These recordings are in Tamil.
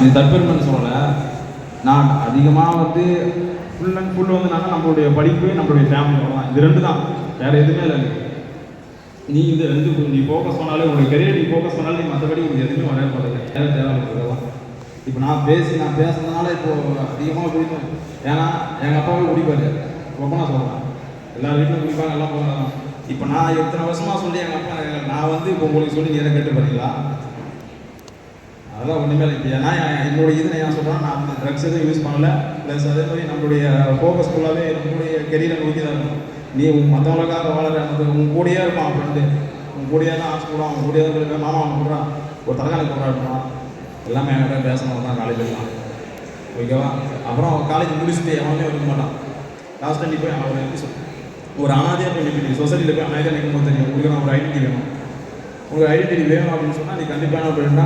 இது தற்பெருமைன்னு சொல்லலை. நான் அதிகமாக வந்து ஃபுல் அண்ட் ஃபுல் வந்து நான் நம்மளுடைய படிப்பு நம்மளுடைய ஃபேமிலி தான், இது ரெண்டு தான், வேறு எதுவுமே இல்லை. நீ இந்த ரெண்டு நீ ஃபோக்கஸ் பண்ணாலே உங்களுடைய கரியர் நீ ஃபோக்கஸ் பண்ணாலே நீ மற்றபடி உங்களுக்கு எதுவுமே வரைய போகிறது தேவைப்படுறதெல்லாம். இப்போ நான் பேசுனதுனால இப்போது அதிகமாக குடிப்பேன். ஏன்னா எங்கள் அப்பாவே குடிப்பாரு, ஒப்பனா சொல்கிறேன். எல்லா வீட்டிலும் குடிப்பாங்க, எல்லாம் போகிறாங்க. இப்போ நான் எத்தனை வருஷமாக சொல்லி எங்கள் அப்பா நான் வந்து இப்போ உங்களுக்கு சொல்லி நீரை கேட்டு பாருங்களா, அதெல்லாம் ஒன்றுமே இல்லை. இப்போ ஏன்னா என்னுடைய இது நான் சொல்கிறேன், நான் அந்த ட்ரக்ஸ் எதுவும் யூஸ் பண்ணலை. ப்ளஸ் அதே மாதிரி நம்மளுடைய ஃபோக்கஸ் ஃபுல்லாகவே நம்மளுடைய கெரியரை நோக்கி தான் இருக்கும். நீ மற்றவங்களுக்காக வாழற உன் கூடயே இருப்பான் ஃப்ரெண்டு, உன் கூடயே தான் ஆசை போடுவான், உன் கூடயே தான் போய் மாமா அவன் போடுறான், ஒரு தலைகாணி போடுறான், எல்லாமே என்கிட்ட பேசணும் தான் காலேஜெல்லாம். ஓகேவா? அப்புறம் காலேஜ் முடிச்சுட்டு எவனுமே வைக்க மாட்டான். லாஸ்ட் நீ போய் அவன் எப்படி சொல் ஒரு அனாதையாக போய் நிற்பீங்க, சொசைட்டியில் போய் அனாதையாக நிற்கும் தெரியும். உங்களுக்கு நான் ஒரு ஐடென்டிட்டி வேணும், உங்களுக்கு ஐடென்டிட்டி வேணும் அப்படின்னு சொன்னால் நீ கண்டிப்பாக என்ன அப்படின்னா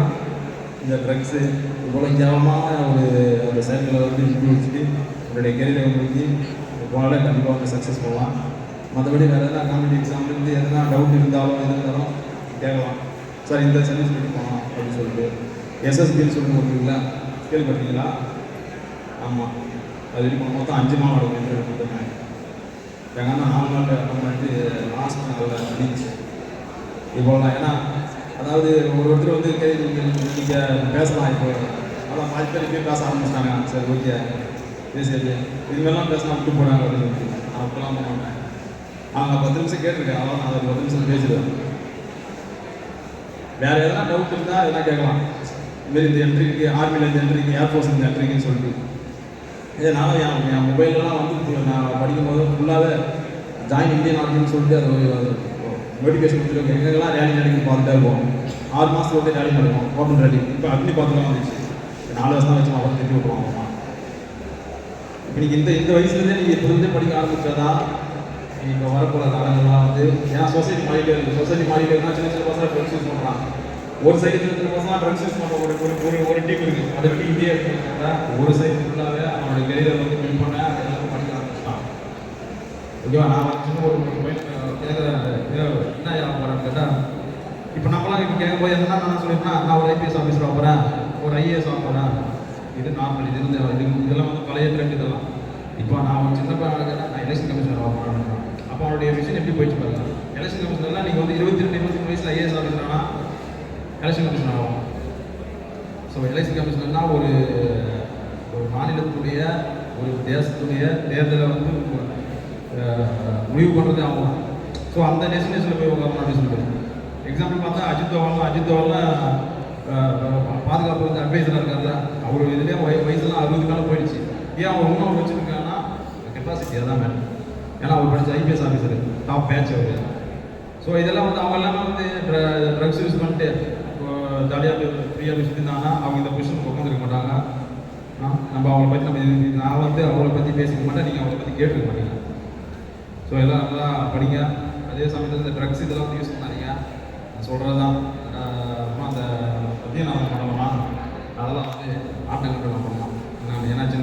இந்த ட்ரக்ஸு இவ்வளோ கேவலமான ஒரு அந்த செயல்களை வந்து இப்படி வச்சுட்டு உங்களுடைய கெரியரை நோக்கி போனாலே கண்டிப்பாக வந்து சக்ஸஸ் பண்ணலாம். மற்றபடி வேறு எதனா காம்படிட்டிவ் எக்ஸாம்லேருந்து எதனா டவுட் இருந்தாலும் எது இருந்தாலும் கேட்கலாம். சார் இந்த சர்வீஸ் பண்ணி போகலாம் அப்படின்னு சொல்லிட்டு எஸ்எஸ்பின்னு சொல்லி போட்டுருக்கீங்களா, கேள்விப்பட்டீங்களா? ஆமாம், அது வரைக்கும் மொத்தம் 5 நாள் நடக்கும் இன்டர்வியூ மட்டுமே. எங்கள் அண்ணா 4 நாள் அட்டன் பண்ணிட்டு லாஸ்ட் நாளில் பண்ணிச்சு இப்போலாம். ஏன்னா அதாவது ஒருத்தர் வந்து நீங்கள் பேசலாம், இப்போ அதான் பாதி பேர் இப்போயே பேச ஆரம்பிச்சிட்டாங்க. சரி ஓகே பேசியது இதுமாதிரிலாம் பேசினா விட்டு போகிறாங்க அப்படின்னு சொல்லிட்டு நான் அப்பெல்லாம் பண்ண மாட்டேன். அவங்க 10 நிமிஷம் கேட்டிருக்கேன், அதான் நான் 10 நிமிஷம் பேசிடுவேன். வேறு எதனா டவுட் இருந்தால் எதனா கேட்கலாம். இதுமாரி இந்த என்ட்ரிக்கு ஆர்மியில் இந்த என்ட்ரிக்கு ஏர்ஃபோர்ஸ் இந்த என்ட்ரிக்குன்னு சொல்லிட்டு இதே நானும் என் மொபைலெலாம் வந்து நான் படிக்கும்போது ஃபுல்லாகவே ஜாயின் இந்தியன் ஆர்மின்னு சொல்லிட்டு அது நோட்டிஃபிகேஷன் கொடுத்துருக்கோம். எங்கெல்லாம் ரேலி நடக்குன்னு பார்த்துட்டே இருப்போம். 6 மாதத்துக்கு வந்து ரேலி நடக்கும், ஓப்பன் ரேலி. இப்போ அக்னி பார்த்துலாம் வந்துச்சு, 4 வருஷம் தான் வச்சு அப்புறம் திருப்பி விட்டுருவாங்க. இப்போ நீங்கள் இந்த வயசுலேருந்தே நீங்கள் இப்போலேருந்தே படிக்க ஆரம்பிச்சாதான் நீங்கள் இப்போ வரப்போகிற காலங்கள்லாம் வந்து ஏன்னா சொசைட்டி மாறிட்டே இருக்குது. சொசைட்டி மாறிட்டே இருந்தால் சின்ன சின்ன பசங்க ட்ரக்ஸ் யூஸ் பண்ணுறாங்க. ஒரு சைடு சின்ன சின்ன பசங்க ட்ரக்ஸ் யூஸ் பண்ணுற ஒரு டீம் இருக்குது. அதை விட்டு இந்தியா எடுத்துக்கிட்டா ஒரு சைடு ஃபுல்லாகவே அவனோட கெரியரை வந்து பில்ட் பண்ண எல்லாருக்கும் படிக்க ஆரம்பிச்சிட்டான். ஓகேவா? நான் சின்ன ஒரு என்ன ஆக போகிறேன்னு கேட்டால் இப்போ நம்மளாம் இப்போ கேட்கும்போது என்ன நான் சொல்லியிருக்கேன், நான் ஒரு ஐபிஎஸ் ஆஃபீஸர் ஆக போகிறேன், ஒரு ஐஏஎஸ் ஆக போகிறேன். இது நார்மல், இது இதெல்லாம் வந்து பழைய ட்ரெண்ட். இதெல்லாம் இப்போ நான் ஒரு சின்ன பையன் நான் எலெக்ஷன் கமிஷனர் ஆக போகிறேன். அப்போ அவருடைய விஷயம் எப்படி போயிடுச்சு பாருங்க. எலெக்ஷன் கமிஷனர்லாம் நீங்கள் வந்து 22-23 வயசில் ஐஏஎஸ் ஆஃபீஸர்னா எலெக்ஷன் கமிஷனர் ஆகும். ஸோ எலெக்ஷன் கமிஷனர்னா ஒரு மாநிலத்துடைய ஒரு தேசத்துடைய தேர்தலை வந்து முடிவு பண்ணுறதே ஆகும். ஸோ அந்த டெஸ்டினேஷனில் போய் உட்காரணும் அப்படின்னு சொல்லிட்டு எக்ஸாம்பிள் பார்த்தா அஜித் தோவல்லாம் பாதுகாப்பு வந்து அட்வைசராக இருக்காங்க. அவர் இதுலேயே வயசுலாம் 60 மேலே போயிடுச்சு. ஏன் அவர் இன்னும் வச்சுருக்காங்கன்னா கெப்பாசிட்டி தான் மேடம். ஏன்னா அவர் படித்த ஐபிஎஸ் ஆஃபீஸர், டாப் பேட்ச் அவர். ஸோ இதெல்லாம் வந்து அவங்க எல்லாமே வந்து ட்ரக்ஸ் யூஸ் பண்ணிட்டு ஜாலியாக ஃப்ரீயாக வச்சுருந்தாங்கன்னா அவங்க இந்த பொசிஷனுக்கு உட்காந்துருக்க மாட்டாங்க. நம்ம அவங்கள பற்றி நான் வந்து அவங்கள பற்றி பேசிக்க மாட்டேன், நீங்கள் அவங்கள பற்றி கேட்டுக்க மாட்டீங்க. ஸோ எல்லாம் நல்லா படிங்க. அதே சமயத்தில் இந்த ட்ரக்ஸ் இதெல்லாம் வந்து யூஸ் பண்ணாதீங்க. நான் சொல்கிறது தான். அந்த பற்றியும் நான் பண்ணலாமா, அதெல்லாம் வந்து ஆட்டங்கள் நான் பண்ணலாம். நான் ஏன்னாச்சு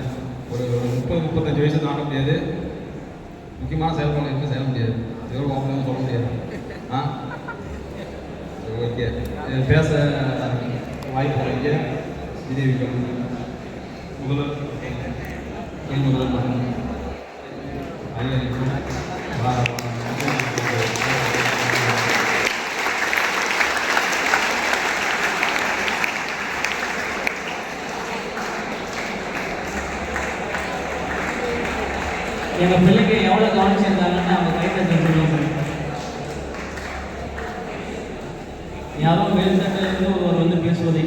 ஒரு 30-35 வயசு தாண்ட முடியாது. முக்கியமான செயல்பாடு எதுவும் செய்ய முடியாது, எவ்வளோ ஓப்பன் சொல்ல முடியாது. ஓகே, பேச வாய்ப்பு வைக்க விஜய் முதல்வர் பண்ணணும். எங்கள் பிள்ளைக்கு எவ்வளோ கவனிச்சிருந்தாங்கன்னு அவங்க கையில் தெரிஞ்சுக்கலாம். யாரோ வெளிநாட்டிலிருந்து ஒருவர் வந்து பேசுவதை